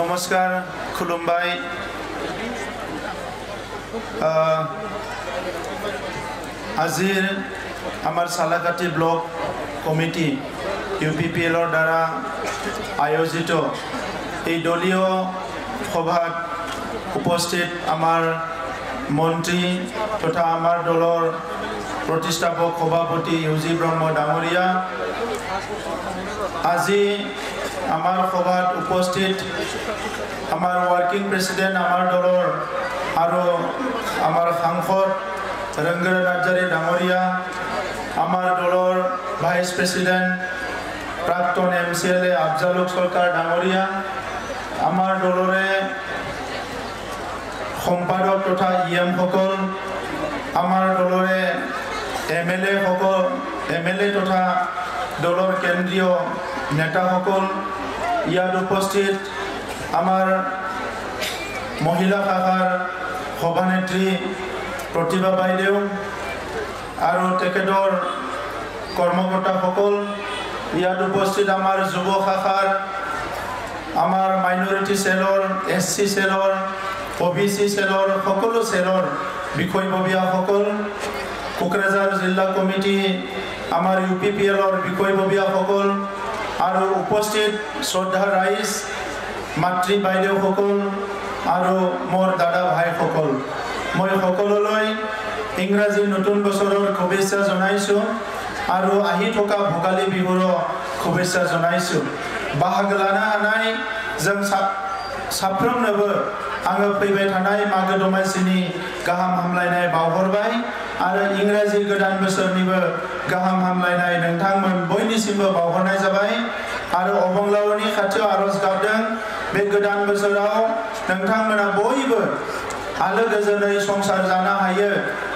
নমস্কাৰ খুলুমবাই আজিৰ আমাৰ সালাকাটি ব্লক কমিটি ইউপিপিএলৰ দ্বাৰা আয়োজিত এই দলীয় সভাত উপস্থিত আমাৰ মন্ত্ৰী তথা আমাৰ দলৰ প্ৰতিষ্ঠাপক সভাপতি ইউজি ব্ৰহ্ম ডাঙৰীয়া আজি আমাৰ সভাত উপস্থিত আমাৰ ওয়াৰ্কিং প্ৰেসিডেন্ট আমাৰ দলৰ আৰু আমাৰ সাংসদ ৰংগৰ নাৰ্জাৰী ডাঙৰীয়া আমাৰ দলৰ ভাইস প্ৰেসিডেন্ট প্ৰাক্তন এমসিএলএ আফজালুক সৰকাৰ ডাঙৰীয়া আমাৰ দলৰে সম্পাদক তথা ইএম সকল আমাৰ দলৰে এমএলএ তথা দলৰ কেন্দ্ৰীয় নেতাসকল ইয়াত উপস্থিত আমাৰ মহিলা শাখাৰ সভানেত্ৰী প্ৰতিভা বাইদেউ আৰু তেখেতৰ কৰ্মকৰ্তাসকল ইয়াত উপস্থিত আমাৰ যুৱ শাখাৰ আমাৰ মাইনৰিটি সেলৰ এসসি সেলৰ ওবিসি সেলৰ সকলো সেলৰ বিষয়ববীয়াসকল কোকৰাঝাৰ জিলা কমিটি আমাৰ ইউপিপিএলৰ বিষয়ববীয়াসকল আৰু উপস্থিত শ্ৰদ্ধা ৰাইজ মাতৃ বাইদেউসকল আৰু মোৰ দাদা ভাইসকল মই সকলোলৈ ইংৰাজী নতুন বছৰৰ শুভেচ্ছা জনাইছো আৰু আহি থকা ভোগালী বিহুৰ শুভেচ্ছা জনাইছো বাহাগলানা আনাই जों साफ्रोमनोबो आङो फैबाय थानाय मागो दमासिनि गाहाम हामलायनाय बावहरबाय आरो इंराजि गोदान बोसोरनिबो गाहाम हामलायनाय नोंथांमोन बयनिसिमबो बावहरनाय जाबाय आरो अबंलावरनि खाथियाव आरज गाबदों बे गोदान बोसोराव नोंथांमोना बयबो आलो गोजोनै संसार जानो हायो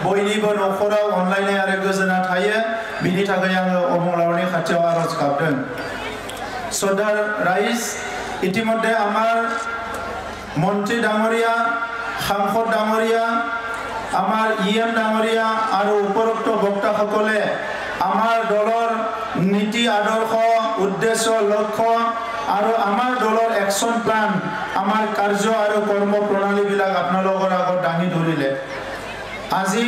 बयनिबो नखराव अनलायनाय आरो गोजोना थायो बिनि थाखाय आङो अबंलावरनि खाथियाव आरज गाबदों শ্ৰদ্ধাৰ ৰাইজ ইতিমধ্যে আমাৰ মন্ত্ৰী ডাঙৰীয়া সাংসদ ডাঙৰীয়া আমাৰ ইএম ডাঙৰীয়া আৰু উপৰোক্ত বক্তাসকলে আমাৰ দলৰ নীতি আদৰ্শ উদ্দেশ্য লক্ষ্য আৰু আমাৰ দলৰ একশন প্লান আমাৰ কাৰ্য আৰু কৰ্ম প্ৰণালীবিলাক আপোনালোকৰ আগত দাঙি ধৰিলে আজি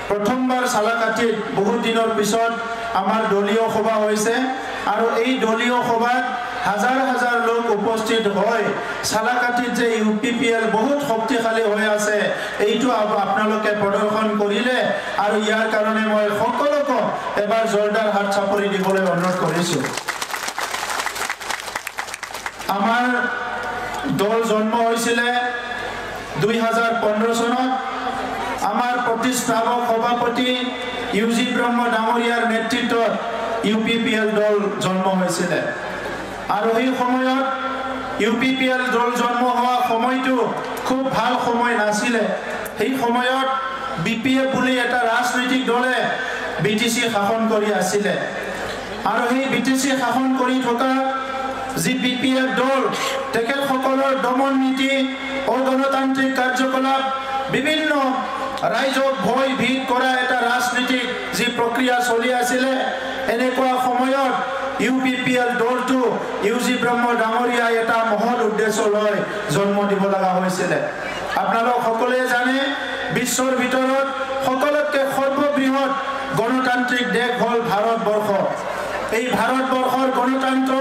প্ৰথমবাৰ সালাকাটিত বহুত দিনৰ পিছত আমাৰ দলীয় সভা হৈছে আৰু এই দলীয় সভাত হাজাৰ হাজাৰ লোক উপস্থিত হয় সালাকাটিত যে ইউপিপিএল বহুত শক্তিশালী হৈ আছে এইটো আপোনালোকে প্ৰদৰ্শন কৰিলে আৰু ইয়াৰ কাৰণে মই সকলোকে এবাৰ জোৰদাৰ হাত চাপৰি দিবলৈ অনুৰোধ কৰিছো আমাৰ দল জন্ম হৈছিল 2015 চনত আমাৰ প্ৰতিষ্ঠাপক সভাপতি ইউজি ব্ৰহ্ম ডাঙৰীয়াৰ নেতৃত্বত ইউপিপিএল দল জন্ম হৈছিল আৰু এই সময়ত ইউপিপিএল দল জন্ম হোৱা সময়টো খুব ভাল সময় নাছিল এই সময়ত বিপিএফ বুলি এটা ৰাজনৈতিক দলে বিটিসি শাসন কৰি আছিল আৰু এই বিটিসি শাসন কৰি থকা যি বিপিএফ দল তেখেতসকলৰ দমন নীতি অগণতান্ত্ৰিক কাৰ্যকলাপ বিভিন্ন ৰাইজক ভয় ভীত কৰা এটা ৰাজনৈতিক যি প্ৰক্ৰিয়া চলি আছিল এনেকুৱা সময়ত ইউপিপিএল দলটো ইউজি ব্ৰহ্ম ডাঙৰীয়া এটা মহৎ উদ্দেশ্য লৈ জন্ম দিব লগা হৈছিল আপোনালোক সকলোৱে জানে বিশ্বৰ ভিতৰত সকলোতকৈ সৰ্ববৃহৎ গণতান্ত্ৰিক দেশ হ'ল ভাৰতবৰ্ষ এই ভাৰতবৰ্ষৰ গণতন্ত্ৰ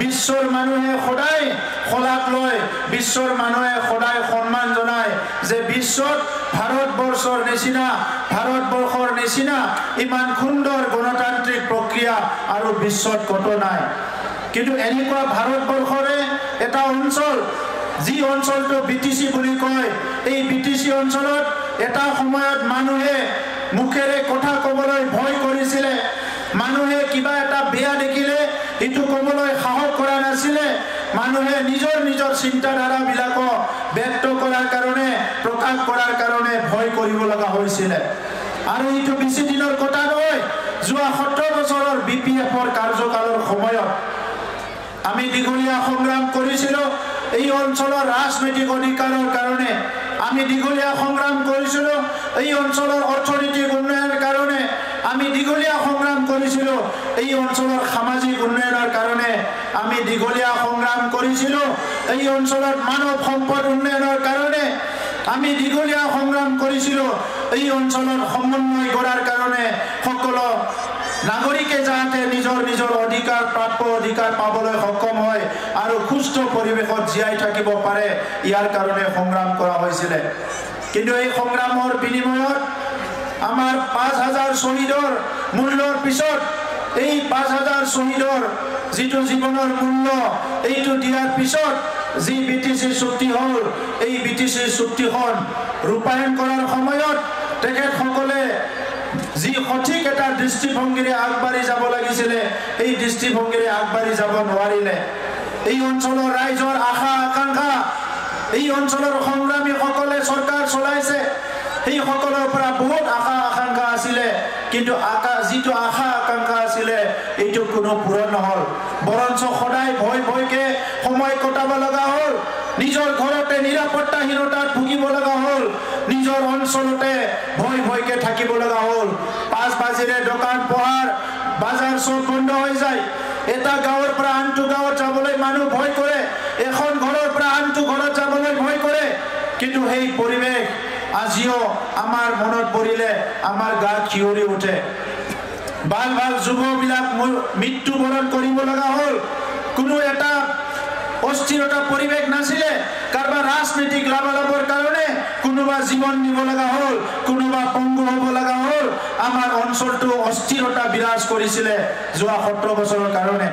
বিশ্বৰ মানুহে সদায় খলাক লয় বিশ্বৰ মানুহে সদায় সন্মান জনায় যে বিশ্বত ভাৰতবৰ্ষৰ নিচিনা ইমান সুন্দৰ গণতান্ত্ৰিক প্ৰক্ৰিয়া আৰু বিশ্বত কত নাই কিন্তু এনেকুৱা ভাৰতবৰ্ষৰে এটা অঞ্চল যি অঞ্চলটো বিটিসি বুলি কয় এই বিটিসি অঞ্চলত এটা সময়ত মানুহে মুখেৰে কথা ক'বলৈ ভয় কৰিছিল মানুহে কিবা এটা বেয়া দেখিলে ইটো ক'বলৈ সাহস কৰা নাছিল মানুহে নিজৰ চিন্তাধাৰা বিলাক ব্যক্ত কৰাৰ কাৰণে প্ৰকাশ কৰাৰ কাৰণে ভয় কৰিব লগা হৈছিল আৰু ইটো বেছি দিনৰ কথা নহয় যোৱা 17 বছৰৰ বিপিএফৰ কাৰ্যকালৰ সময়ত আমি দীঘলীয়া সংগ্ৰাম কৰিছিলো এই অঞ্চলৰ ৰাজনৈতিক অধিকাৰৰ কাৰণে আমি দীঘলীয়া সংগ্ৰাম কৰিছিলো এই অঞ্চলৰ অৰ্থনৈতিক উন্নয়নৰ কাৰণে আমি দীঘলীয়া সংগ্ৰাম কৰিছিলো এই অঞ্চলৰ সামাজিক উন্নয়নৰ কাৰণে আমি দীঘলীয়া সংগ্ৰাম সংগ্ৰাম কৰিছিলো এই অঞ্চলত মানৱ সম্পদ উন্নয়নৰ কাৰণে আমি দীঘলীয়া সংগ্ৰাম কৰিছিলো এই অঞ্চলত সমন্বয় কৰাৰ কাৰণে সকলো নাগৰিকে যাতে নিজৰ নিজৰ অধিকাৰ প্ৰাপ্য অধিকাৰ পাবলৈ সক্ষম হয় আৰু সুস্থ পৰিৱেশত জীয়াই থাকিব পাৰে ইয়াৰ কাৰণে সংগ্ৰাম কৰা হৈছিল কিন্তু এই সংগ্ৰামৰ বিনিময়ত আমাৰ 5000 শহীদৰ মূল্যৰ পিছত এই 5000 শহীদৰ যেটো জীৱনৰ মূল্য এইটো দিয়াৰ পিছত যি বিটিসি চুক্তি হল এই বিটিসি চুক্তিখন ৰূপায়ণ কৰাৰ সময়ত তেখেত সকলে যি সঠিক এটা দৃষ্টিভংগীৰে আগবাঢ়ি যাব লাগিছিল এই দৃষ্টিভংগীৰে আগবাঢ়ি যাব নোৱাৰিলে এই অঞ্চলৰ ৰাইজৰ আশা আকাংক্ষা এই অঞ্চলৰ সংগ্ৰামী সকলে চৰকাৰ চলাইছে এই সকলৰ পৰা বহুত আশা আকাংক্ষা আছিল কিন্তু যিটো আশা আকাংক্ষা আছিল এইটো কোনো পূৰণ নহল বৰঞ্চ সদায় ভয় ভয়কে সময় কটাব লগা হল নিজৰ ঘৰতে নিৰাপত্তাহীনতাত ভুগিব লগা হল নিজৰ অঞ্চলতে ভয় ভয়কে থাকিব লগা হল 5 বাজিৰে দোকান পোহাৰ বাজাৰ সব বন্ধ হৈ যায় এটা গাঁৱৰ পৰা আনটো গাঁৱত যাবলৈ মানুহ ভয় কৰে এখন ঘৰৰ পৰা আনটো ঘৰত যাবলৈ ভয় কৰে কিন্তু সেই পৰিৱেশ আজিও আমাৰ মনত পৰিলে আমাৰ গা খিয়ৰি উঠে বাল বাল যুৱবিলাক মৃত্যুবৰণ কৰিব লগা হল কোনো এটা অস্থিৰতা পৰিৱেশ নাছিলে কাৰোবাৰ ৰাজনৈতিক লাভালাভৰ কাৰণে কোনোবা জীৱন নিব লগা হল কোনোবা পংগু হ'ব লগা হল আমাৰ অঞ্চলটো অস্থিৰতা বিৰাজ কৰিছিল যোৱা 17 বছৰৰ কাৰণে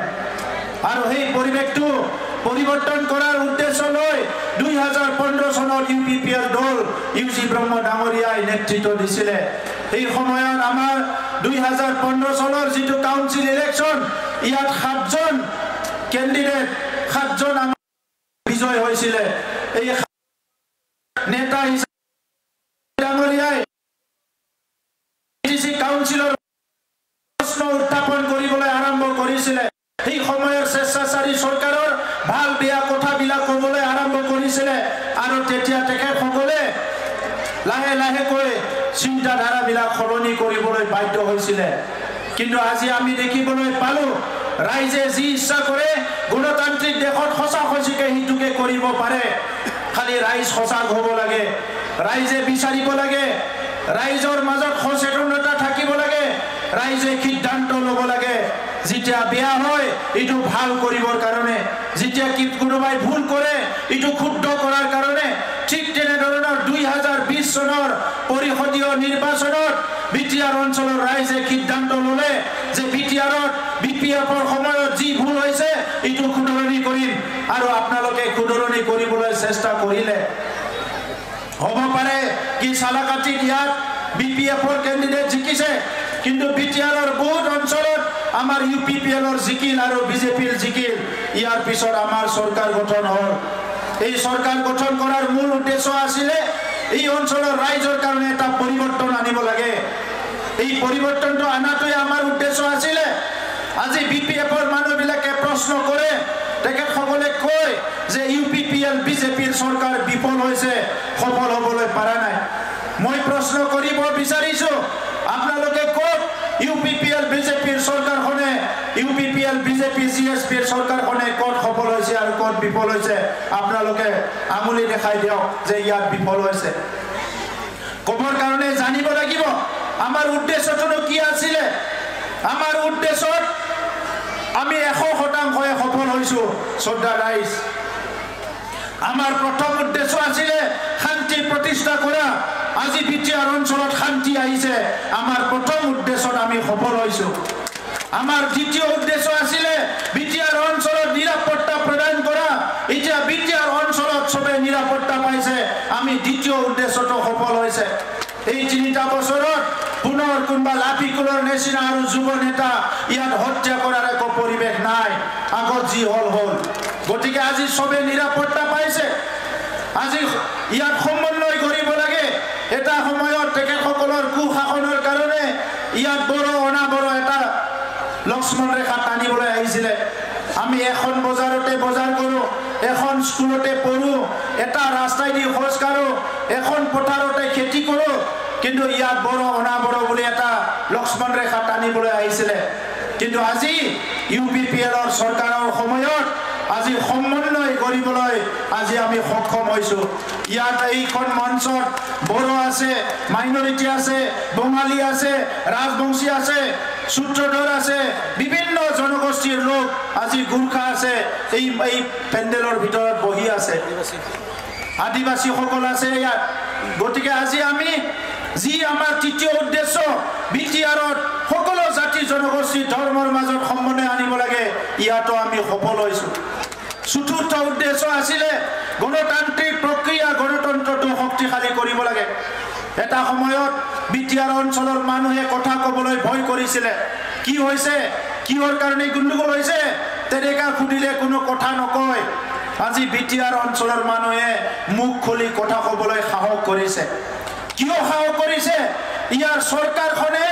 আৰু সেই পৰিৱেশটো পৰিৱৰ্তন কৰাৰ উদ্দেশ্য লৈ 2015 চনত ইউপিপিএল দল ইউজি ব্ৰহ্ম ডাঙৰীয়াই নেতৃত্ব দিছিল এই সময়ত আমাৰ 2015 চনৰ যেটো কাউন্সিল ইলেকশন ইয়াত 7জন ক্যান্ডিডেট 7জন বিজয় হৈছিল এই নেতা ডাঙৰীয়াই ডিসি কাউন্সিলৰ প্ৰশ্ন উত্থাপন কৰিবলৈ আৰম্ভ কৰিছিল এই সময়ৰ স্বেচ্ছাচাৰী চৰকাৰৰ ভাল বেয়া কথাবিলাক ক'বলৈ আৰম্ভ কৰিছিল আৰু তেতিয়া তেখেত সকলে লাহে লাহে কৈ চিন্তাধাৰাবিলাক সলনি কৰিবলৈ বাধ্য হৈছিল কিন্তু আজি আমি দেখিবলৈ পালো ৰাইজে যি ইচ্ছা কৰে গণতান্ত্ৰিক দেশত সঁচাসঁচিকে হিতুকে কৰিব পাৰে খালি ৰাইজ সজাগ হ'ব লাগে ৰাইজে বিচাৰিব লাগে ৰাইজৰ মাজত সচেতনতা থাকিব লাগে ৰাইজে সিদ্ধান্ত ল'ব লাগে যেতিয়া বেয়া হয় ইটো ভাল কৰিবৰ কাৰণে যেতিয়া কোনোবাই ভুল কৰে ইটো শুদ্ধ কৰাৰ কাৰণে ঠিক তেনে ধৰণৰ 2020 চনৰ পৰিষদীয় নিৰ্বাচনত বিটিআৰ অঞ্চলৰ ৰাইজে সিদ্ধান্ত ল'লে যে বিটিআৰত বিপিএফৰ সময়ত যি ভুল হৈছে ইটো শুধৰণি কৰিম আৰু আপোনালোকে শুধৰণি কৰিবলৈ চেষ্টা কৰিলে হ'ব পাৰে কি সালাকাটি ইয়াত বিপিএফৰ ক্যান্ডিডেট জিকিছে কিন্তু বিটিআৰৰ বহুত অঞ্চলত আমাৰ ইউপিপিএলৰ জিকিল আৰু বিজেপিৰ জিকিল ইয়াৰ পিছত আমাৰ চৰকাৰ গঠন হ'ল এই চৰকাৰ গঠন কৰাৰ মূল উদ্দেশ্য আছিল এই অঞ্চলৰ ৰাইজৰ কাৰণে এটা পৰিৱৰ্তন আনিব লাগে এই পৰিৱৰ্তনটো আনাটোই আমাৰ উদ্দেশ্য আছিল আজি বিপিএফৰ মানুহবিলাকে প্ৰশ্ন কৰে তেখেত সকলে কয় যে ইউপিপিএল বিজেপিৰ চৰকাৰ বিফল হৈছে সফল হ'বলৈ পৰা নাই মই প্ৰশ্ন কৰিব বিচাৰিছো আপোনালোকে কওক ইউপিপিএল বিজেপিৰ চৰকাৰখনে ইউপিপিএল বিজেপি জিএসপিৰ চৰকাৰখনে ক'ত সফল হৈছে আৰু ক'ত বিফল হৈছে আপোনালোকে আঙুলি দেখাই দিয়ক যে ইয়াত বিফল হৈছে ক'বৰ কাৰণে জানিব লাগিব আমাৰ উদ্দেশ্যটো কি আছিল আমাৰ উদ্দেশ্যত আমি 100% সফল হৈছো শ্ৰদ্ধা ৰাইজ আমাৰ প্ৰথম উদ্দেশ্য আছিল শান্তি প্ৰতিষ্ঠা কৰা আজি বিটিআৰ অঞ্চলত শান্তি আহিছে আমাৰ প্ৰথম উদ্দেশ্যত আমি সফল হৈছো আমাৰ দ্বিতীয় উদ্দেশ্য আছিল বিটিআৰ অঞ্চলত নিৰাপত্তা প্ৰদান কৰা এতিয়া বিটিআৰ অঞ্চলত সবে নিৰাপত্তা পাইছে আমি দ্বিতীয় উদ্দেশ্যটো সফল হৈছে এই 3টা বছৰত পুনৰ কোনবা লাফিকুলৰ নেচিনা আৰু যুৱ নেতা ইয়াত হত্যা কৰাৰ একো পৰিৱেশ নাই আগত যি হল গতিকে আজি সবে নিৰাপত্তা পাইছে আজি ইয়াত সমন্বয় কৰিব লাগে এটা সময়ত তেখেতসকলৰ কুশাসনৰ কাৰণে ইয়াত বড় অনাবড় এটা লক্ষ্মণ ৰেখা টানিবলৈ আহিছিল আমি এখন বজাৰতে বজাৰ কৰো এখন স্কুলতে পঢ়ো এটা ৰাস্তাইদি খোজ কাঢ়ো এখন পথাৰতে খেতি কৰো কিন্তু ইয়াত বড় অনাবড় বুলি এটা লক্ষ্মণ ৰেখা টানিবলৈ আহিছিল কিন্তু আজি ইউপিপিএলৰ চৰকাৰৰ সময়ত আজি সমন্বয় কৰিবলৈ আজি আমি সক্ষম হৈছোঁ ইয়াত এইখন মঞ্চত বড়ো আছে মাইনৰিটি আছে বঙালী আছে ৰাজবংশী আছে সূত্ৰধৰ আছে বিভিন্ন জনগোষ্ঠীৰ লোক আজি গুৰ্খা আছে এই পেণ্ডেলৰ ভিতৰত বহি আছে আদিবাসী সকল আছে ইয়াত গতিকে আজি আমি যি আমাৰ তৃতীয় উদ্দেশ্য বিটিআৰত সকলো জাতি জনগোষ্ঠী ধৰ্মৰ মাজত সমন্বয় আনিব লাগে ইয়াতো আমি সফল হৈছোঁ চতুৰ্থ উদ্দেশ্য আছিল গণতান্ত্ৰিক প্ৰক্ৰিয়া গণতন্ত্ৰটো শক্তিশালী কৰিব লাগে এটা সময়ত বিটিআৰ অঞ্চলৰ মানুহে কথা ক'বলৈ ভয় কৰিছিল কি হৈছে কিহৰ কাৰণে গণ্ডগোল হৈছে তেনেকা খুদিলে কোনো কথা নকয় আজি বিটিআৰ অঞ্চলৰ মানুহে মুখ খুলি কথা ক'বলৈ সাহস কৰিছে কিয় সাহস কৰিছে ইয়াৰ চৰকাৰখনে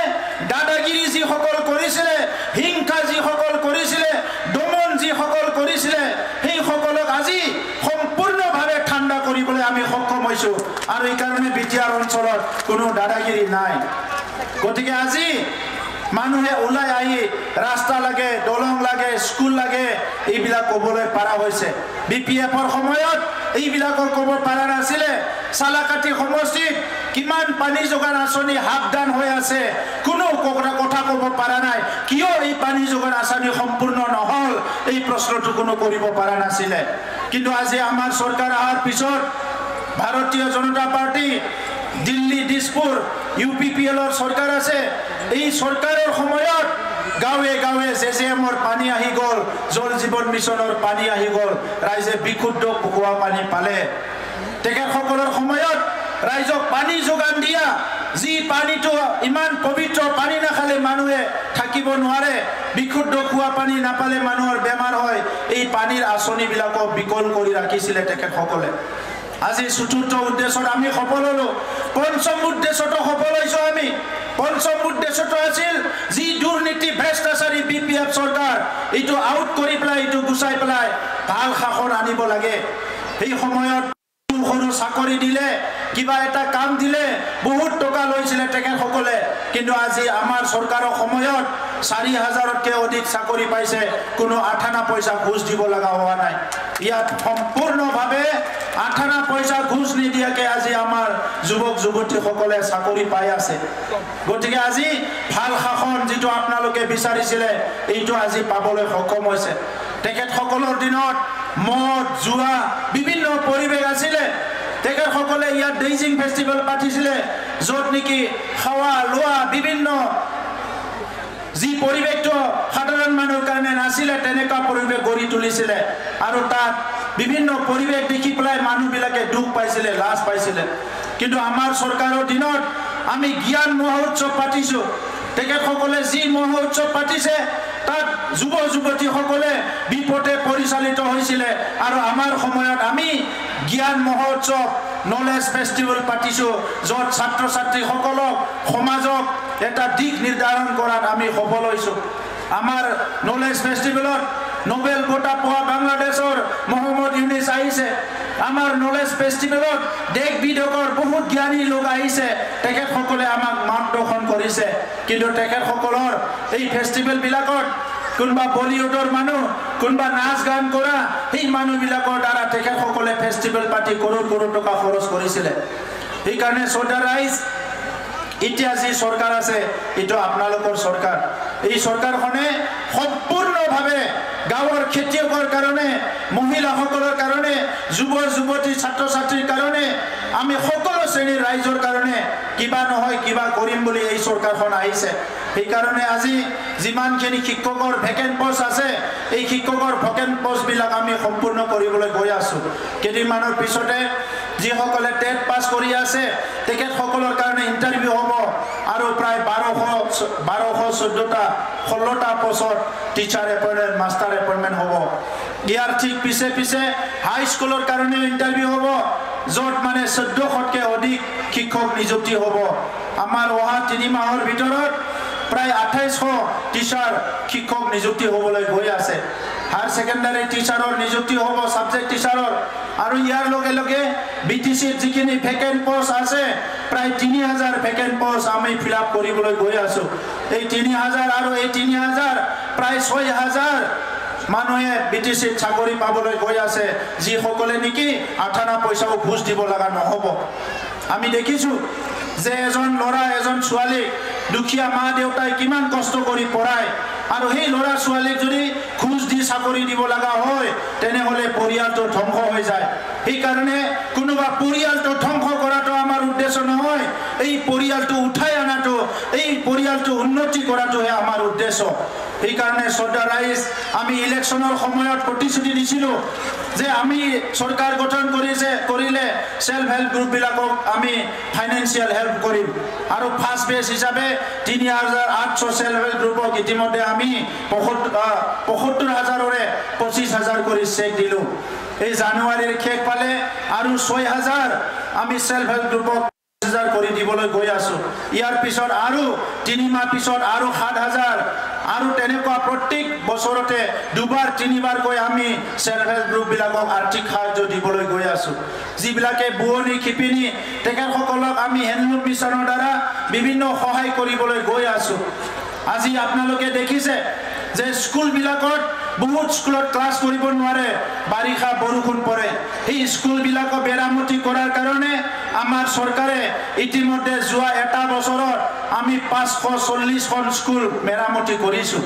দাদাগিৰি যি সকল কৰিছিলে হিংসা যি সকল কৰিছিলে দমন যি সকল কৰিছিলে সেই সকলক আজি সম্পূৰ্ণভাৱে ঠাণ্ডা কৰিবলৈ আমি সক্ষম হৈছোঁ আৰু এই কাৰণে বিটিআৰ অঞ্চলত কোনো দাদাগিৰি নাই গতিকে আজি মানুহে ওলাই আহি ৰাস্তা লাগে দলং লাগে স্কুল লাগে এইবিলাক ক'বলৈ পাৰা হৈছে বিপিএফৰ সময়ত এইবিলাকৰ ক'ব পাৰা নাছিলে সালাকাটি সমষ্টিত কিমান পানী যোগান আঁচনি হাবদান হৈ আছে কোনো কথা ক'ব পাৰা নাই কিয় এই পানী যোগান আঁচনি সম্পূৰ্ণ নহল এই প্ৰশ্নটো কোনো কৰিব পাৰা নাছিলে কিন্তু আজি আমাৰ চৰকাৰ অহাৰ পিছত ভাৰতীয় জনতা পাৰ্টি দিল্লী দিছপুৰ ইউপিপিএলৰ চৰকাৰ আছে এই চৰকাৰৰ সময়ত গাঁৱে গাঁৱে জেজেএমৰ পানী আহি গ'ল জল জীৱন মিছনৰ পানী আহি গ'ল ৰাইজে বিশুদ্ধ খোৱা পানী পালে তেখেতসকলৰ সময়ত ৰাইজক পানী যোগান দিয়া যি পানীটো ইমান পবিত্ৰ পানী নাখালে মানুহে থাকিব নোৱাৰে বিশুদ্ধ খোৱা পানী নাপালে মানুহৰ বেমাৰ হয় এই পানীৰ আঁচনিবিলাকক বিকল কৰি ৰাখিছিলে তেখেতসকলে আজি চতুৰ্থ উদ্দেশ্যত আমি সফল হলো পঞ্চম উদ্দেশ্যটো সফল হৈছোঁ আমি পঞ্চম উদ্দেশ্যটো আছিল যি দুৰ্নীতি ভ্ৰষ্টাচাৰী বিপিএফ চৰকাৰ এইটো আউট কৰি পেলাই এইটো গুচাই পেলাই ভাল শাসন আনিব লাগে এই সময়ত সৰু চাকৰি দিলে কিবা এটা কাম দিলে বহুত টকা লৈছিলে তেখেতসকলে কিন্তু আজি আমাৰ চৰকাৰৰ সময়ত ৪,০০০তকৈ অধিক চাকৰি পাইছে কোনো আঠানা পইচা ঘুষ দিব লগা হোৱা নাই ইয়াত সম্পূৰ্ণভাৱে আঠানা পইচা ঘুষ নিদিয়াকৈ আজি আমাৰ যুৱক যুৱতীসকলে চাকৰি পাই আছে গতিকে আজি ভাল শাসন যিটো আপোনালোকে বিচাৰিছিলে এইটো আজি পাবলৈ সক্ষম হৈছে তেখেতসকলৰ দিনত মদ জুৱা বিভিন্ন পৰিৱেশ আছিলে তেখেতসকলে ইয়াত ডেইজিং ফেষ্টিভেল পাতিছিলে য'ত নেকি খাৱা লোৱা বিভিন্ন যি পৰিৱেশটো সাধাৰণ মানুহৰ কাৰণে নাছিলে তেনেকুৱা পৰিৱেশ গঢ়ি তুলিছিলে আৰু তাত বিভিন্ন পৰিৱেশ দেখি পেলাই মানুহবিলাকে দুখ পাইছিলে লাজ পাইছিলে কিন্তু আমাৰ চৰকাৰৰ দিনত আমি জ্ঞান মহোৎসৱ পাতিছোঁ তেখেতসকলে যি মহোৎসৱ পাতিছে তাত যুৱ যুৱতীসকলে বিপথে পৰিচালিত হৈছিলে আৰু আমাৰ সময়ত আমি জ্ঞান মহোৎসৱ নলেজ ফেষ্টিভেল পাতিছোঁ য'ত ছাত্ৰ ছাত্ৰীসকলক সমাজক এটা দিশ নিৰ্ধাৰণ কৰাত আমি সফল হৈছোঁ আমাৰ নলেজ ফেষ্টিভেলত নোবেল বঁটা পোৱা বাংলাদেশৰ মহম্মদ ইউনিছ আহিছে আমাৰ নলেজ ফেষ্টিভেলত দেশ বিদেশৰ বহুত জ্ঞানী লোক আহিছে তেখেতসকলে আমাক মাৰ্গদৰ্শন কৰিছে কিন্তু তেখেতসকলৰ এই ফেষ্টিভেলবিলাকত কোনোবা বলিউডৰ মানুহ কোনোবা নাচ গান কৰা সেই মানুহবিলাকৰ দ্বাৰা তেখেতসকলে ফেষ্টিভেল পাতি কৰোৰ কৰোৰ টকা খৰচ কৰিছিলে সেইকাৰণে শ্ৰদ্ধা ৰাইজ এতিয়া যি চৰকাৰ আছে এইটো আপোনালোকৰ চৰকাৰ এই চৰকাৰখনে সম্পূৰ্ণভাৱে গাঁৱৰ খেতিয়কৰ কাৰণে মহিলাসকলৰ কাৰণে যুৱ যুৱতী ছাত্ৰ ছাত্ৰীৰ কাৰণে আমি সকলো শ্ৰেণীৰ ৰাইজৰ কাৰণে কিবা নহয় কিবা কৰিম বুলি এই চৰকাৰখন আহিছে সেইকাৰণে আজি যিমানখিনি শিক্ষকৰ ভেকেণ্ট পোষ্ট আছে এই শিক্ষকৰ ভেকেণ্ট পোষ্টবিলাক আমি সম্পূৰ্ণ কৰিবলৈ গৈ আছোঁ কেইদিনমানৰ পিছতে যিসকলে টেট পাছ কৰি আছে তেখেতসকলৰ কাৰণে ইণ্টাৰভিউ হ'ব আৰু প্ৰায় ১২১৪টা ১৬টা পোষ্টত টিচাৰ এপইণ্টমেণ্ট মাষ্টাৰ এপইণ্টমেণ্ট হ'ব ইয়াৰ ঠিক পিছে পিছে হাইস্কুলৰ কাৰণে ইণ্টাৰভিউ হ'ব য'ত মানে ১৪০০তকৈ অধিক শিক্ষক নিযুক্তি হ'ব আমাৰ অহা ৩ মাহৰ ভিতৰত প্ৰায় ২৮০০ টিচাৰ শিক্ষক নিযুক্তি হ'বলৈ গৈ আছে হায়াৰ ছেকেণ্ডাৰী টিচাৰৰ নিযুক্তি হ'ব ছাবজেক্ট টিচাৰৰ আৰু ইয়াৰ লগে লগে বিটিচিত যিখিনি ভেকেণ্ট পোষ্ট আছে প্ৰায় ৩০০০ ভেকেণ্ট পোষ্ট আমি ফিল আপ কৰিবলৈ গৈ আছোঁ এই ৩০০০ আৰু এই ৩০০০ প্ৰায় ৬০০০ মানুহে বিটিচিত চাকৰি পাবলৈ গৈ আছে যিসকলে নেকি আঠানা পইচাও ঘুষ দিব লগা নহ'ব আমি দেখিছোঁ যে এজন ল'ৰা এজন ছোৱালী দুখীয়া মা দেউতাই কিমান কষ্ট কৰি পঢ়ায় আৰু সেই ল'ৰা ছোৱালীক যদি ঘুষ দি চাকৰি দিব লগা হয় তেনেহ'লে পৰিয়ালটো ধ্বংস হৈ যায় সেইকাৰণে কোনোবা পৰিয়ালটো ধ্বংস কৰাটো আমাৰ উদ্দেশ্য নহয় এই পৰিয়ালটো উঠাই অনাটো এই পৰিয়ালটো উন্নতি কৰাটোহে আমাৰ উদ্দেশ্য সেইকাৰণে শ্ৰদ্ধা ৰাইজ আমি ইলেকশ্যনৰ সময়ত প্ৰতিশ্ৰুতি দিছিলোঁ যে আমি চৰকাৰ গঠন কৰিলে সেলফ হেল্প গ্ৰুপবিলাকক আমি ফাইনেন্সিয়েল হেল্প কৰিম আৰু ফাৰ্ষ্ট বেচ হিচাপে ৩,৮০০ সেলফ হেল্প গ্ৰুপক ইতিমধ্যে আমি ৭৫,০০০ৰে ২৫,০০০ কৰি চেক দিলোঁ এই জানুৱাৰীৰ শেষ পালে আৰু ৬,০০০ আমি সেলফ হেল্প গ্ৰুপক কৰি দিবলৈ গৈ আছো ইয়াৰ পিছত আৰু ৩ মাহ পিছত আৰু ৭,০০০ আৰু তেনেকুৱা প্ৰত্যেক বছৰতে দুবাৰ তিনিবাৰ কৈ আমি সেলফ হেল্প গ্ৰুপবিলাকক আৰ্থিক সাহায্য দিবলৈ গৈ আছো যিবিলাকে বুৱনী শিপিনী তেখেতসকলক আমি হেণ্ডলুম মিছনৰ দ্বাৰা বিভিন্ন সহায় কৰিবলৈ গৈ আছো আজি আপোনালোকে দেখিছে যে স্কুলবিলাকত বহুত স্কুলত ক্লাছ কৰিব নোৱাৰে বাৰিষা বৰষুণ পৰে এই স্কুলবিলাকক মেৰামতি কৰাৰ কাৰণে আমাৰ চৰকাৰে ইতিমধ্যে যোৱা এটা বছৰত আমি ৫৪০খন স্কুল মেৰামতি কৰিছোঁ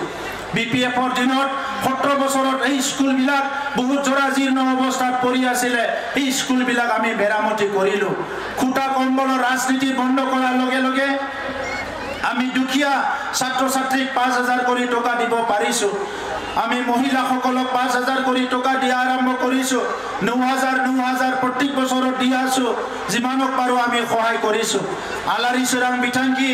বিপিএফৰ দিনত ১৭ বছৰত এই স্কুলবিলাক বহুত জৰাজীৰ্ণ অৱস্থাত পৰি আছিলে এই স্কুলবিলাক আমি মেৰামতি কৰিলোঁ খুটা কম্বলৰ ৰাজনীতি বন্ধ কৰাৰ লগে লগে আমি দুখীয়া ছাত্ৰ ছাত্ৰীক ৫,০০০ কৰি টকা দিব পাৰিছোঁ আমি মহিলাসকলক ৫,০০০ কৰি টকা দিয়া আৰম্ভ কৰিছোঁ ৯,০০০ প্ৰত্যেক বছৰত দি আছোঁ যিমানক পাৰোঁ আমি সহায় কৰিছোঁ আলাৰী চোৰাং বিঠাংকি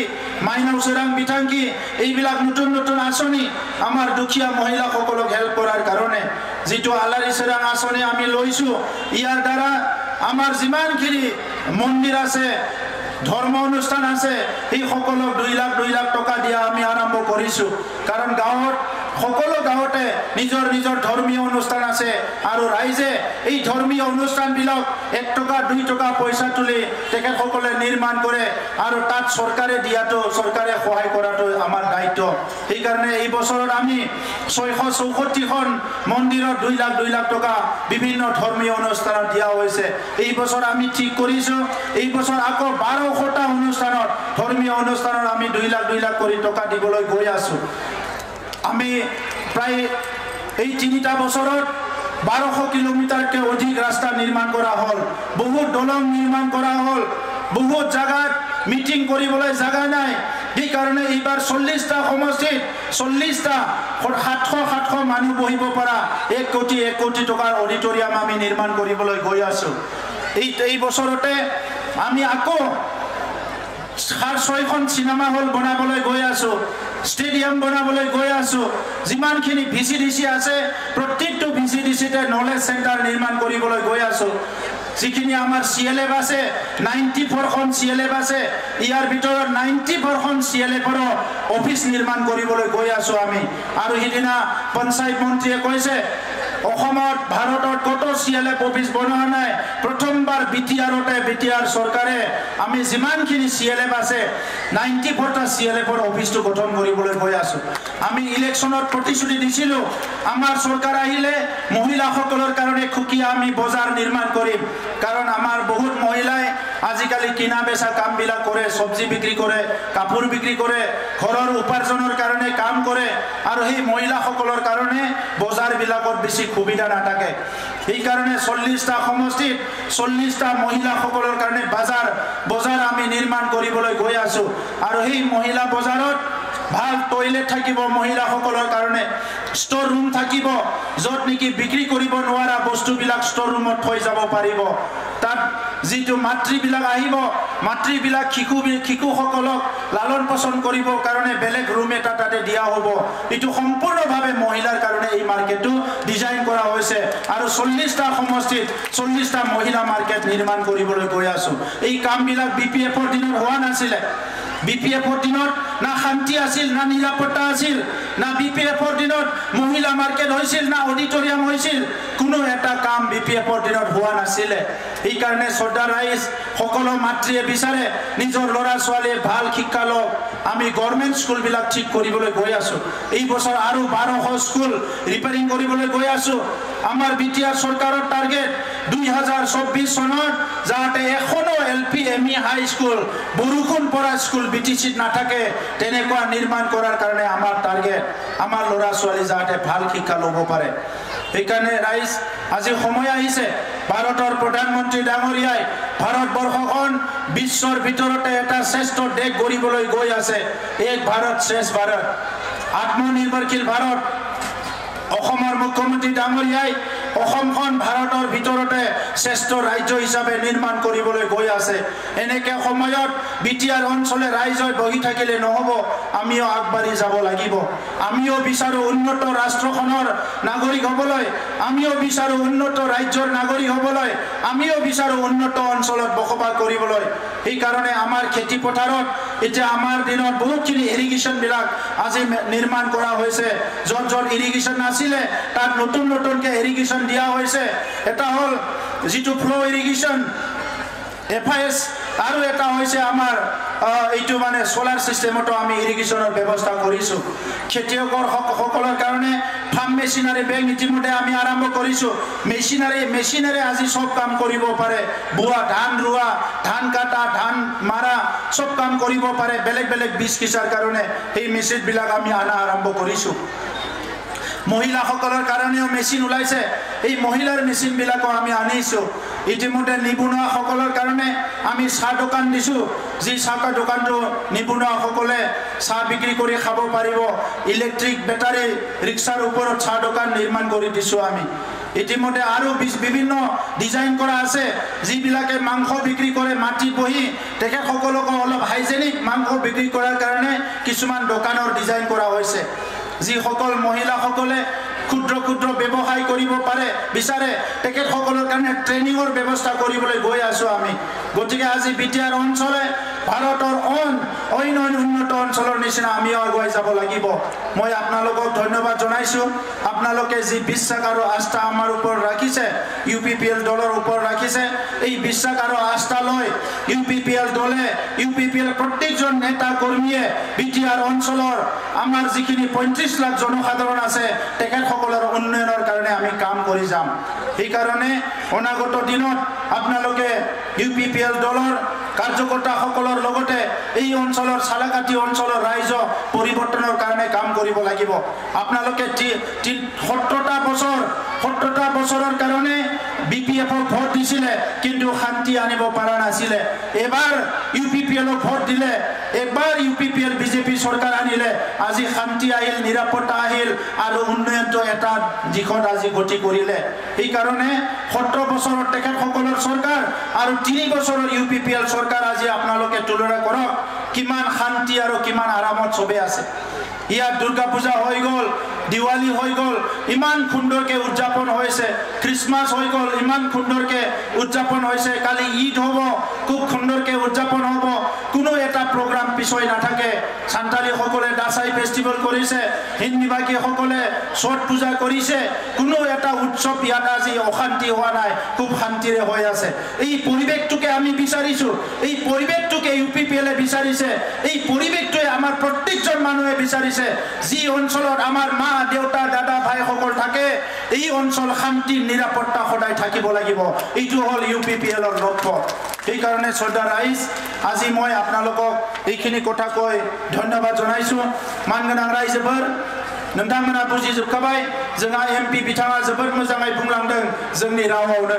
মাইনাও চোৰাং বিঠাংকি এইবিলাক নতুন নতুন আঁচনি আমাৰ দুখীয়া মহিলাসকলক হেল্প কৰাৰ কাৰণে যিটো আলাৰী চোৰাং আঁচনি আমি লৈছোঁ ইয়াৰ দ্বাৰা আমাৰ যিমানখিনি মন্দিৰ আছে ধৰ্ম অনুষ্ঠান আছে এই সকলক ২ লাখ টকা দিয়া আমি আৰম্ভ কৰিছোঁ কাৰণ গাঁৱত সকলো গাঁৱতে নিজৰ নিজৰ ধৰ্মীয় অনুষ্ঠান আছে আৰু ৰাইজে এই ধৰ্মীয় অনুষ্ঠানবিলাক ১ টকা ২ টকা পইচা তুলি তেখেতসকলে নিৰ্মাণ কৰে আৰু তাত চৰকাৰে দিয়াটো চৰকাৰে সহায় কৰাটো আমাৰ দায়িত্ব সেইকাৰণে এই বছৰত আমি ৬৬৪খন মন্দিৰত ২ লাখ টকা বিভিন্ন ধৰ্মীয় অনুষ্ঠানত দিয়া হৈছে এই বছৰ আমি ঠিক কৰিছোঁ এই বছৰ আকৌ ১২০০টা অনুষ্ঠানত ধৰ্মীয় অনুষ্ঠানত আমি ২ লাখ কৰি টকা দিবলৈ গৈ আছোঁ আমি প্ৰায় এই ৩টা বছৰত ১২০০ কিলোমিটাৰতকৈ অধিক ৰাস্তা নিৰ্মাণ কৰা হ'ল বহুত দলং নিৰ্মাণ কৰা হ'ল বহুত জাগাত মিটিং কৰিবলৈ জাগা নাই সেইকাৰণে এইবাৰ ৪০টা সমষ্টিত ৪০টা ৭০০ মানুহ বহিব পৰা ১ কোটি টকাৰ অডিটৰিয়াম আমি নিৰ্মাণ কৰিবলৈ গৈ আছোঁ এই বছৰতে আমি আকৌ ৬খন চিনেমা হল বনাবলৈ গৈ আছোঁ ষ্টেডিয়াম বনাবলৈ গৈ আছোঁ যিমানখিনি ভিচিডিচি আছে প্ৰত্যেকটো ভিচিডিচিতে নলেজ চেণ্টাৰ নিৰ্মাণ কৰিবলৈ গৈ আছোঁ যিখিনি আমাৰ CLF আছে 94খন CLF আছে ইয়াৰ ভিতৰত 94খন CLFৰ অফিচ নিৰ্মাণ কৰিবলৈ গৈ আছোঁ আমি আৰু সিদিনা পঞ্চায়ত মন্ত্ৰীয়ে কৈছে অসমত ভাৰতত কত CLF অফিচ বনোৱা নাই প্ৰথমবাৰ বিটিআৰ চৰকাৰে আমি যিমানখিনি CLF আছে 94টা CLFৰ অফিচটো গঠন কৰিবলৈ গৈ আছোঁ আমি ইলেকশ্যনত প্ৰতিশ্ৰুতি দিছিলোঁ আমাৰ চৰকাৰ আহিলে মহিলাসকলৰ কাৰণে খুকিয়া আমি বজাৰ নিৰ্মাণ কৰিম কাৰণ আমাৰ বহুত মহিলাই আজিকালি কিনা বেচা কামবিলাক কৰে সবজি বিক্ৰী কৰে কাপোৰ বিক্ৰী কৰে ঘৰৰ উপাৰ্জনৰ কাৰণে কাম কৰে আৰু সেই মহিলাসকলৰ কাৰণে বজাৰবিলাকত বেছি সুবিধা নাথাকে সেইকাৰণে ৪০টা সমষ্টিত ৪০টা মহিলাসকলৰ কাৰণে বজাৰ আমি নিৰ্মাণ কৰিবলৈ গৈ আছোঁ আৰু সেই মহিলা বজাৰত ভাল টয়লেট থাকিব মহিলাসকলৰ কাৰণে ষ্ট'ৰ ৰুম থাকিব য'ত নেকি বিক্ৰী কৰিব নোৱাৰা বস্তুবিলাক ষ্ট'ৰ ৰুমত থৈ যাব পাৰিব তাত যিটো মাতৃবিলাক আহিব মাতৃবিলাক শিশুসকলক লালন পালন কৰিবৰ কাৰণে বেলেগ ৰুম এটা তাতে দিয়া হ'ব এইটো সম্পূৰ্ণভাৱে মহিলাৰ কাৰণে এই মাৰ্কেটটো ডিজাইন কৰা হৈছে আৰু ৪০টা সমষ্টিত ৪০টা মহিলা মাৰ্কেট নিৰ্মাণ কৰিবলৈ গৈ আছোঁ এই কামবিলাক BPFৰ দিনত হোৱা নাছিলে BPF-ৰ দিনত না শান্তি আছিল না নিৰাপত্তা আছিল না BPF-ৰ দিনত মহিলা মাৰ্কেট হৈছিল না অডিটৰিয়াম হৈছিল কোনো এটা কাম BPF-ৰ দিনত হোৱা নাছিলে এই কাৰণে শ্ৰদ্ধা ৰাইজ সকলো মাতৃয়ে বিচাৰে নিজৰ ল'ৰা ছোৱালীয়ে ভাল শিক্ষা লওক আমি গভৰ্ণমেণ্ট স্কুলবিলাক ঠিক কৰিবলৈ গৈ আছো এই বছৰ আৰু 1200 স্কুল ৰিপেয়াৰিং কৰিবলৈ গৈ আছো আমাৰ বিটিআৰ চৰকাৰৰ টাৰ্গেট 2024 চনত যাতে এখনো LP ME হাই স্কুল বৰষুণ পৰা স্কুল BTCত নাথাকে তেনেকুৱা নিৰ্মাণ কৰাৰ কাৰণে আমাৰ টাৰ্গেট আমাৰ ল'ৰা ছোৱালী যাতে ভাল শিক্ষা ল'ব পাৰে এইকাৰণে ৰাইজ আজি সময় আহিছে ভাৰতৰ প্ৰধানমন্ত্ৰী ডাঙৰীয়াই ভাৰতবৰ্ষখন বিশ্বৰ ভিতৰতে এটা শ্ৰেষ্ঠ দেশ গঢ়িবলৈ গৈ আছে এক ভাৰত শ্ৰেষ্ঠ ভাৰত আত্মনিৰ্ভৰশীল ভাৰত অসমৰ মুখ্যমন্ত্ৰী ডাঙৰীয়াই অসমখন ভাৰতৰ ভিতৰতে শ্ৰেষ্ঠ ৰাজ্য হিচাপে নিৰ্মাণ কৰিবলৈ গৈ আছে এনেকে সময়ত বিটিআৰ অঞ্চলে ৰাইজই বহি থাকিলে নহব আমিও আগবাঢ়ি যাব লাগিব আমিও বিচাৰো উন্নত ৰাষ্ট্ৰখনৰ নাগৰিক হ'বলৈ আমিও বিচাৰো উন্নত ৰাজ্যৰ নাগৰিক হ'বলৈ আমিও বিচাৰো উন্নত অঞ্চলত বসবাস কৰিবলৈ এই কাৰণে আমাৰ খেতি পথাৰত এতিয়া আমাৰ দিনত বহুতখিনি ইৰিগেশ্যন বিলাক আজি নিৰ্মাণ কৰা হৈছে য'ত য'ত ইৰিগেশ্যন নাছিলে তাত নতুন নতুনকে ইৰিগেশ্যন দিয়া হৈছে এটা হল যিটো ফ্লো ইৰিগেশ্যন FIS আৰু এটা হৈছে আমাৰ এইটো মানে সোলাৰ সিস্টেমটো আমি ইৰিগেশ্যনৰ ব্যৱস্থা কৰিছো খেতিয়কৰ সকলৰ কাৰণে ফাৰ্ম মেচিনাৰী বেংক ইতিমধ্যে আমি আৰম্ভ কৰিছো মেচিনাৰী আজি সব কাম কৰিব পাৰে বুৱা ধান ৰুৱা ধান কাটা ধান মাৰা সব কাম কৰিব পাৰে বেলেগ বেলেগ বীজ কিচাৰ কাৰণে এই মেচিন বিলাক আমি আনা আৰম্ভ কৰিছো মহিলাসকলৰ কাৰণেও মেচিন ওলাইছে এই মহিলাৰ মেচিন বিলাকো আমি আনিছো ইতিমধ্যে নিবনুৱাসকলৰ কাৰণে আমি চাহ দোকান দিছো যি চাহ দোকানটো নিবনুৱাসকলে চাহ বিক্ৰী কৰি খাব পাৰিব ইলেক্ট্ৰিক বেটাৰী ৰিক্সাৰ ওপৰত চাহ দোকান নিৰ্মাণ কৰি দিছো আমি ইতিমধ্যে আৰু বিভিন্ন ডিজাইন কৰা আছে যিবিলাকে মাংস বিক্ৰী কৰে মাটিত বহি তেখেতসকলক অলপ হাইজেনিক মাংস বিক্ৰী কৰাৰ কাৰণে কিছুমান দোকানৰ ডিজাইন কৰা হৈছে যিসকল মহিলাসকলে ক্ষুদ্ৰ ক্ষুদ্ৰ ব্যৱসায় কৰিব পাৰে বিচাৰে তেখেতসকলৰ কাৰণে ট্ৰেইনিঙৰ ব্যৱস্থা কৰিবলৈ গৈ আছো আমি গতিকে আজি বিটিআৰ অঞ্চলে ভাৰতৰ অন্য উন্নত অঞ্চলৰ নিচিনা আমিও আগুৱাই যাব লাগিব মই আপোনালোকক ধন্যবাদ জনাইছো আপোনালোকে যি বিশ্বাস আৰু আস্থা আমাৰ ওপৰত ৰাখিছে UPPL দলৰ ওপৰত ৰাখিছে এই বিশ্বাস আৰু আস্থা লৈ UPPL দলে UPPL প্ৰত্যেকজন নেতা কৰ্মীয়ে বিটিআৰ অঞ্চলৰ আমাৰ যিখিনি 35 লাখ জনসাধাৰণ আছে তেখেতসকলৰ উন্নয়নৰ কাৰণে আমি কাম কৰি যাম এই কাৰণে অনাগত দিনত আপোনালোকে UPPL দলৰ কাৰ্যকৰ্তাসকলৰ লগতে এই অঞ্চলৰ সালাকাটি অঞ্চলৰ ৰাইজ পৰিৱৰ্তনৰ কাৰণে কাম কৰিব লাগিব আপোনালোকে 70টা বছৰৰ কাৰণে BPF-ক ভোট দিছিলে কিন্তু শান্তি আনিব পৰা নাছিলে এবাৰ UPPL-ক ভোট দিলে এবাৰ UPPL BJP চৰকাৰ আনিলে আজি শান্তি আহিল নিৰাপত্তা আহিল আৰু উন্নয়নটো এটা দিশত আজি গতি কৰিলে এই কাৰণে 70 বছৰৰ তেখেতসকলৰ চৰকাৰ আৰু 3 বছৰৰ UPPL চৰকাৰ আজি আপোনালোকে তুলনা কৰক কিমান শান্তি আৰু কিমান আৰামত চবে আছে ইয়াত দুৰ্গা পূজা হৈ গল দিৱালী হৈ গল ইমান সুন্দৰকে উদযাপন হৈছে খ্ৰীষ্টমাছ হৈ গল ইমান সুন্দৰকে উদযাপন হৈছে কালি ঈদ হ'ব খুব সুন্দৰকে উদযাপন হ'ব কোনো এটা প্ৰগ্ৰাম পিছই নাথাকে সান্তালী সকলে দাসাই ফেষ্টিভেল কৰিছে হিন্দীবাসী সকলে ছট পূজা কৰিছে কোনো এটা উৎসৱ ইয়াত আজি অশান্তি হোৱা নাই খুব শান্তিৰে হৈ আছে এই পৰিৱেশটোকে আমি বিচাৰিছো এই পৰিৱেশটোকে UPPL-এ বিচাৰিছে এই পৰিৱেশটোৱে আমাৰ প্ৰত্যেকজন মানুহে বিচাৰিছে যি অঞ্চলত আমাৰ মা দেউতা দাদা ভাই সকল থাকে এই অঞ্চল শান্তি নিৰাপত্তা সদায় থাকিব লাগিব এইটো হল UPPL-ৰ লক্ষ্য এই কাৰণে শ্ৰদ্ধা ৰাইজ আজি মই আপোনালোকক এইখিনি কথা কৈ ধন্যবাদ জনাইছো মানগোনাं ৰাইজफोर नोंथांमोना बुजिजोबखाबाय जोंहा MP बिथाङा जोबोद मोजाङै बुंलांदों जोंनि रावावनो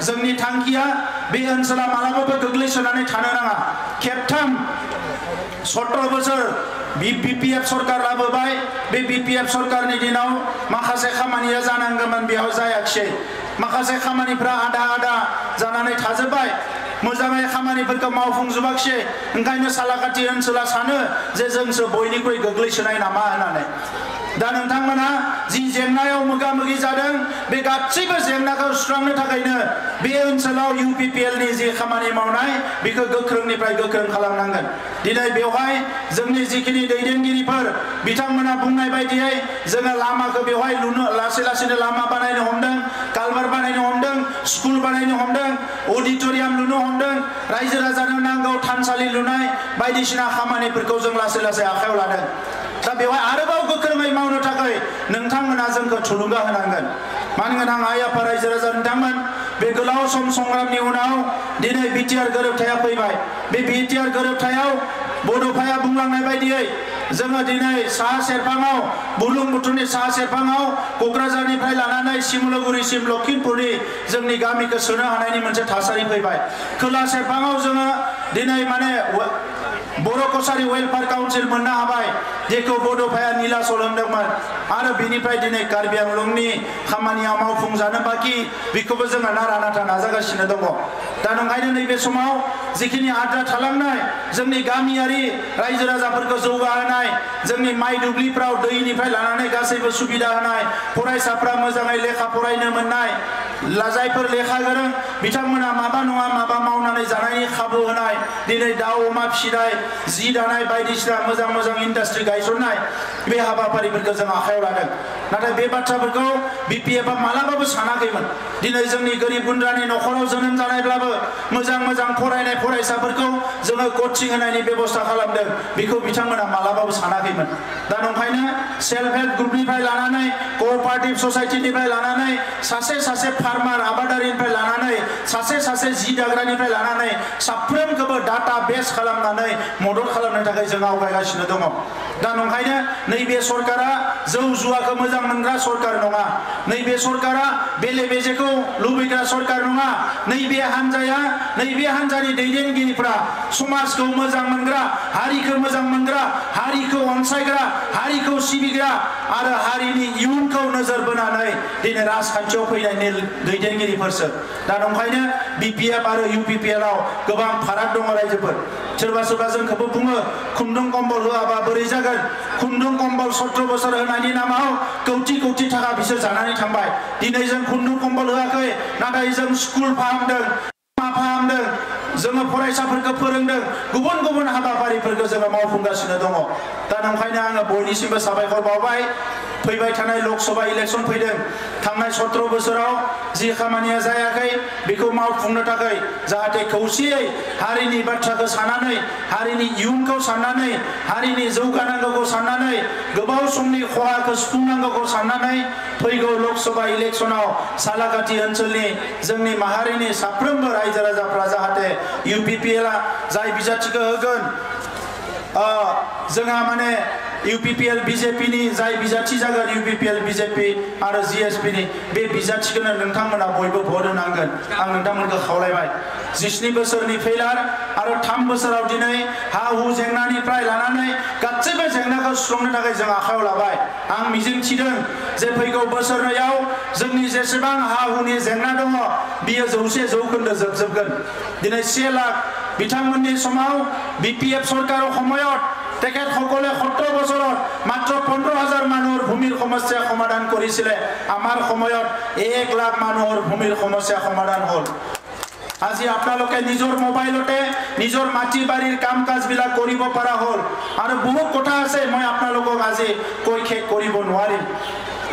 जोंनि थांखिया बे ओनसोला मालाबाबो गोग्लैसोनानै थानो नाङा खेबथाम 17 बोसोर BPF सरकार लाबोबाय बे BPF सरकारनि दिनाव माखासे खामानिया जानांगौमोन बेयाव जायाखिसै माखासे खामानिफ्रा आदा जानानै थाजोबबाय मोजाङै खामानिफोरखौ मावफुंजोबाखिसै ओंखायनो सालाकाटि ओनसोला सानो जे जोंसो बयनिख्रुइ गोग्लैसोनाय नामा होननानै दा नोंथांमोना जि जेंनायाव मोगा मोगि जादों बे गासैबो जेंनाखौ सुस्रांनो थाखायनो बे ओनसोलाव UPPL नि जि खामानि मावनाय बेखौ गोख्रोंनिफ्राय गोख्रों खालामनांगोन दिनै बेवहाय जोंनि जिखिनि दैदेनगिरिफोर बिथांमोना बुंनाय बायदियै जोङो लामाखौ बेवहाय लुनो लासै लासैनो लामा बानायनो हमदों कालभार्ट बानायनो हमदों स्कुल बानायनो हमदों अडिटोरियाम लुनो हमदों रायजो राजानो नांगौ थानसालि लुनाय बायदिसिना खामानिफोरखौ जों लासै लासै आखायाव लादों दा बेवहाय आरोबाव गोख्रोङै मावनो थाखाय नोंथांमोना जोंखौ थुलुंगा होनांगोन मानो होनोबा आइ आफा रायजो राजा नोंथांमोन बे गोलाव सम संग्रामनि उनाव दिनै बिटिआर गोरोबथाया फैबाय बे बिटिआर गोरोबथायाव बड'फाया बुंलांनाय बायदियै जोङो दिनै साहा सेरफाङाव बुरलुंबुथुरनि साहा सेरफाङाव क'क्राझारनिफ्राय लानानै सिमलुगुरिसिम लखिमपुरनि जोंनि गामिखौ सोनो हानायनि मोनसे थासारि फैबाय खोला सेरफाङाव जोङो दिनै माने बर' कसारि वेलफेयार काउन्सिल मोननो हाबाय जेखौ बड'फाया निला सोलोंदोंमोन आरो बेनिफ्राय दिनै कार्बि आंलंनि खामानिया मावफुंजानो बाखि बेखौबो जोङो नारा नाथा नाजागासिनो दङ दा नंखायनो नैबे समाव जिखिनि आद्रा थालांनाय जोंनि गामियारि रायजो राजाफोरखौ जौगाहोनाय जोंनि माइ दुब्लिफ्राव दैनिफ्राय लानानै गासैबो सुबिदा होनाय फरायसाफ्रा मोजाङै लेखा फरायनो मोननाय जायफोर लेखा गोरों बिथांमोना माबा नङा माबा मावनानै जानायनि खाबु होनाय दिनै दाउ अमा फिसिनाय जि दानाय बायदिसिना मोजां मोजां इन्डास्ट्रि गायसननाय बे हाबाफारिफोरखौ जों आखायाव लादों नाथाय बे बाथ्राफोरखौ बिपिएफआ मालाबाबो सानाखैमोन दिनै जोंनि गोरिब गुन्द्रानि न'खराव जोनोम जानायब्लाबो मोजां मोजां फरायनाय फरायसाफोरखौ जोङो कचिं होनायनि बेबस्था खालामदों बेखौ बिथांमोना मालाबाबो सानाखैमोन दा नंखायनो सेल्फ हेल्प ग्रुपनिफ्राय लानानै कअपारेटिभ ससाइटिनिफ्राय लानानै सासे सासे फार्मार आबादारिनिफ्राय लानानै सासे सासे जि दाग्रानिफ्राय लानानै साफ्रोमखौबो डाटा बेस खालामनानै मदद खालामनो थाखाय जों आवगायगासिनो दङ दा नंखायनो नैबे सरकारा जौ जुवाखौ मोजां मोनग्रा सरकार नङा नैबे सरकारा बेले बेजेखौ लुबैग्रा सरकार नङा नैबे हान्जानि दैदेनगिरिफ्रा समाजखौ मोजां मोनग्रा हारिखौ मोजां मोनग्रा हारिखौ अनसायग्रा हारिखौ सिबिग्रा आरो हारिनि इयुनखौ नोजोर बोनानै दिनै राजखान्थियाव फैनाय दैदेनगिरिफोरसो दा नंखायनो बिपिएफ आरो UPPL आव गोबां फाराग दङ रायजोफोर सोरबा सोरबा जोंखौबो बुङो खुन्दुं कम्बल होआबा बोरै जागोन खुन्दुं कम्बल 17 बोसोर होनायनि नामाव कौटि कौटि थाखा बिसोर जानानै थांबाय दिनै जों खुन्दुं कम्बल होआखै नाथाय जों स्कुल फाहामदों फाहामदों जोङो फरायसाफोरखौ फोरोंदों गुबुन गुबुन हाबाफारिफोरखौ जोङो मावफुंगासिनो दङ दा नंखायनो आङो बयनिसिमबो साबायखर बावबाय फैबाय थानाय लकसभा इलेक्सन फैदों थांनाय 17 बोसोराव जि खामानिया जायाखै बेखौ मावफुंनो थाखाय जाहाथे खौसेयै हारिनि बाथ्राखौ साननानै हारिनि इयुनखौ साननानै हारिनि जौगानांगौखौ साननानै गोबाव समनि खहाखौ सुफुंनांगौखौ साननानै फैगौ लकसभा इलेक्सनाव सालाकाथि ओनसोलनि जोंनि माहारिनि साफ्रोमबो रायजो राजाफ्रा जाहाथे UPPL आ जाय बिजाथिखौ होगोन जोंहा माने UPPL BJP नि जाय बिजाथि जागोन UPPL BJP आरो GSP नि बे बिजाथिखौनो नोंथांमोना बयबो भट होनांगोन आं नोंथांमोनखौ खावलायबाय 17 बोसोरनि फेलार आरो 3 बोसोराव दिनै हा हु जेंनानिफ्राय लानानै गासैबो जेंनाखौ सुस्रांनो थाखाय जों आखायाव लाबाय आं मिजिंथिदों जे फैगौ बोसोरनैयाव जोंनि जेसेबां हा हुनि जेंना दङ बियो 100% जोबजोबगोन दिनै 1 लाख बिथांमोननि समाव बिपिएफ सरकाৰৰ সময়ত তেখেতসকলে 17 বছৰত মাত্ৰ 15,000 মানুহৰ ভূমিৰ সমস্যা সমাধান কৰিছিলে আমাৰ সময়ত 1 লাখ মানুহৰ ভূমিৰ সমস্যা সমাধান হ'ল আজি আপোনালোকে নিজৰ মোবাইলতে নিজৰ মাটি বাৰীৰ কাম কাজবিলাক কৰিব পৰা হ'ল আৰু বহুত কথা আছে মই আপোনালোকক আজি কৈ শেষ কৰিব নোৱাৰিম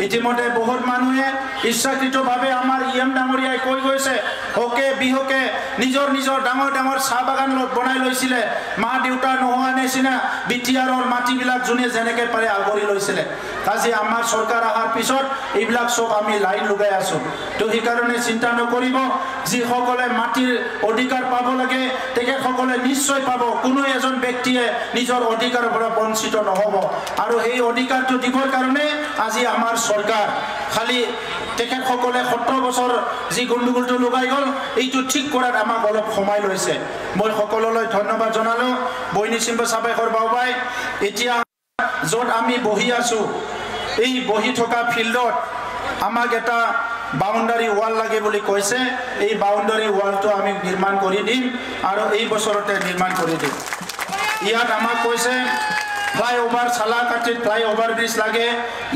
ইতিমধ্যে বহুত মানুহে ইচ্ছাকৃতভাৱে আমাৰ ইএম ডাঙৰীয়াই কৈ গৈছে ওকে বিহকে নিজৰ নিজৰ ডাঙৰ ডাঙৰ চাহ বাগান বনাই লৈছিলে মা দেউতা নোহোৱা নিচিনা বিটিআৰৰ মাটিবিলাক যোনে যেনেকৈ পাৰে আগৰি লৈছিলে আজি আমাৰ চৰকাৰ অহাৰ পিছত এইবিলাক সব আমি লাইন লগাই আছো তো সেইকাৰণে চিন্তা নকৰিব যিসকলে মাটিৰ অধিকাৰ পাব লাগে তেখেতসকলে নিশ্চয় পাব কোনো এজন ব্যক্তিয়ে নিজৰ অধিকাৰৰ পৰা বঞ্চিত নহব আৰু এই অধিকাৰটো দিবৰ কাৰণে আজি আমাৰ सरकार खाली तेखেতসকলে 17 বছৰ যি গণ্ডগোলটো লগাই গল এইটো ঠিক কৰাত আমাক অলপ সময় লৈছে মই সকলোলৈ ধন্যবাদ জনালো বৈনিসিম্ব সাবাইখৰ বাউবাই এতিয়া যত আমি বহি আছো এই বহি থকা ফিল্ডত আমাক এটা বাউন্ডারি ওয়াল লাগে বলি কৈছে এই বাউন্ডারি ওয়ালটো আমি নিৰ্মাণ কৰি দিম আৰু এই বছৰতে নিৰ্মাণ কৰি দিম ইয়াত আমাক কৈছে ফ্লাইওভাৰ সালাকাটিত ফ্লাইওভাৰ ব্ৰিজ লাগে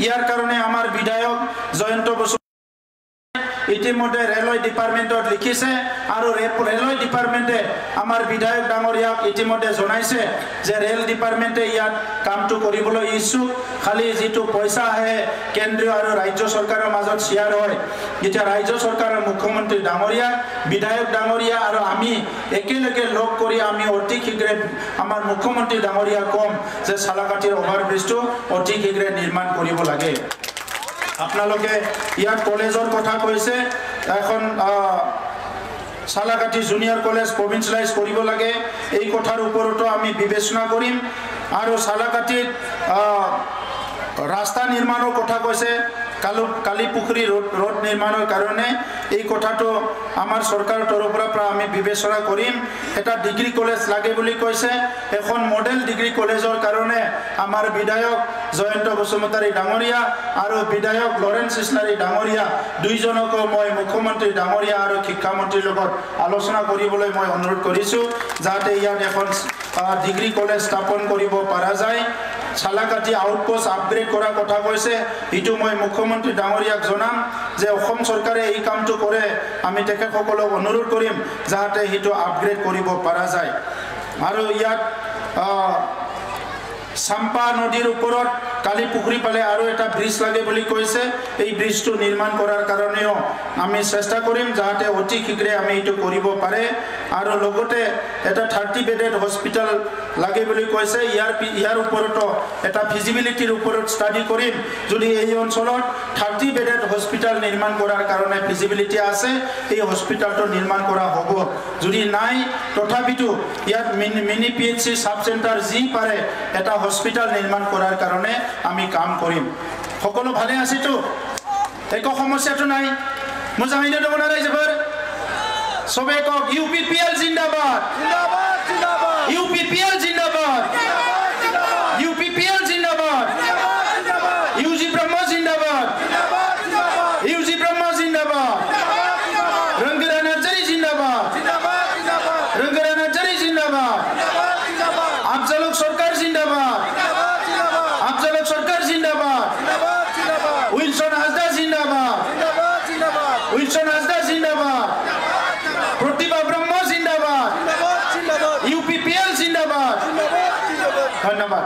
ইয়াৰ কাৰণে আমাৰ বিধায়ক জয়ন্ত বসু ইতিমধ্যে ৰেলওয়ে ডিপাৰ্টমেন্টত লিখিছে আৰু ৰেলওয়ে ডিপাৰ্টমেণ্টে আমাৰ বিধায়ক ডাঙৰীয়াক ইতিমধ্যে জনাইছে যে ৰেল ডিপাৰ্টমেণ্টে ইয়াত কামটো কৰিবলৈ ইচ্ছুক খালি যেটো পইচা আহে কেন্দ্ৰীয় আৰু ৰাজ্য চৰকাৰৰ মাজত শ্বেয়াৰ হয় যেতিয়া ৰাজ্য চৰকাৰৰ মুখ্যমন্ত্ৰী ডাঙৰীয়া বিধায়ক ডাঙৰীয়া আৰু আমি একেলগে লগ কৰি আমি অতি শীঘ্ৰে আমাৰ মুখ্যমন্ত্ৰী ডাঙৰীয়া কম যে সালাকাটিৰ অভাৰব্ৰিজটো অতি শীঘ্ৰে নিৰ্মাণ কৰিব লাগে আপোনালোকে ইয়াত কলেজৰ কথা কৈছে এখন সালাকাটি জুনিয়ৰ কলেজ প্ৰভিন্সিয়েলাইজ কৰিব লাগে এই কথাৰ ওপৰতো আমি বিবেচনা কৰিম আৰু সালাকাটিত ৰাস্তা নিৰ্মাণৰ কথা কৈছে কালীপুখুৰী ৰোড নিৰ্মাণৰ কাৰণে এই কথাটো আমাৰ চৰকাৰৰ তৰফৰ পৰা আমি বিবেচনা কৰিম এটা ডিগ্ৰী কলেজ লাগে বুলি কৈছে এখন মডেল ডিগ্ৰী কলেজৰ কাৰণে আমাৰ বিধায়ক জয়ন্ত বসুমতাৰী ডাঙৰীয়া আৰু বিধায়ক লৰেন্স ইছলাৰী ডাঙৰীয়া দুইজনক মই মুখ্যমন্ত্ৰী ডাঙৰীয়া আৰু শিক্ষা মন্ত্ৰীৰ লগত আলোচনা কৰিবলৈ মই অনুৰোধ কৰিছো যাতে ইয়াত এখন ডিগ্ৰী কলেজ স্থাপন কৰিব পৰা যায় সালাকাটি আউটপোষ্ট আপগ্ৰেড কৰাৰ কথা কৈছে ইটো মই মুখ্যমন্ত্ৰী ডাঙৰীয়াক জনাম যে অসম চৰকাৰে এই কামটো কৰে আমি তেখেতসকলক অনুৰোধ কৰিম যাতে হিটো আপগ্ৰেড কৰিব পৰা যায় আৰু ইয়াত সাম্পা নদীৰ ওপৰত কালীপুখুৰী পালে আৰু এটা ব্ৰিজ লাগে বুলি কৈছে এই ব্ৰিজটো নিৰ্মাণ কৰাৰ কাৰণেও আমি চেষ্টা কৰিম যাতে অতি শীঘ্ৰে আমি এটো কৰিব পাৰে আৰু লগতে এটা 30 বেডেড হস্পিটাল লাগে বুলি কৈছে ইয়াৰ ওপৰত এটা ফিজিবিলিটিৰ ওপৰত ষ্টাডি কৰিম যদি এই অঞ্চলত 30 বেডেড হস্পিটাল নিৰ্মাণ কৰাৰ কাৰণে ফিজিবিলিটি আছে এই হস্পিটালটো নিৰ্মাণ কৰা হ'ব যদি নাই তথাপিতো ইয়াত মিনি পিএইচসি সাব সেন্টাৰ যি পাৰে এটা হস্পিটাল নিৰ্মাণ কৰাৰ কাৰণে আমি কাম কৰিম সকলো ভালে আছে তো একো সমস্যাটো নাই মুজাহিদে দমনা ৰাইজৰ সবে কক ইউপিপিএল জিন্দাবাদ জিন্দাবাদ জিন্দাবাদ ইউপিপিএল জিন্দাবাদ জিন্দাবাদ ইউপিপিএল জিন্দাবাদ জিন্দাবাদ ইউজি ব্রহ্ম জিন্দাবাদ জিন্দাবাদ জিন্দাবাদ ইউজি ব্রহ্ম জিন্দাবাদ জিন্দাবাদ জিন্দাবাদ রঙ্গরা নার্জারি জিন্দাবাদ জিন্দাবাদ জিন্দাবাদ রঙ্গরা নার্জারি জিন্দাবাদ জিন্দাবাদ জিন্দাবাদ আফজালক সরকার জিন্দাবাদ জিন্দাবাদ জিন্দাবাদ আফজালক সরকার জিন্দাবাদ জিন্দাবাদ জিন্দাবাদ উইলসন হাসদা জিন্দাবাদ জিন্দাবাদ জিন্দাবাদ উইলসন হাসদা জিন্দাবাদ प्रतिभा ब्रह्म जिंदाबाद जिंदाबाद जिंदाबाद यूपीपीएल जिंदाबाद जिंदाबाद जिंदाबाद धन्यवाद।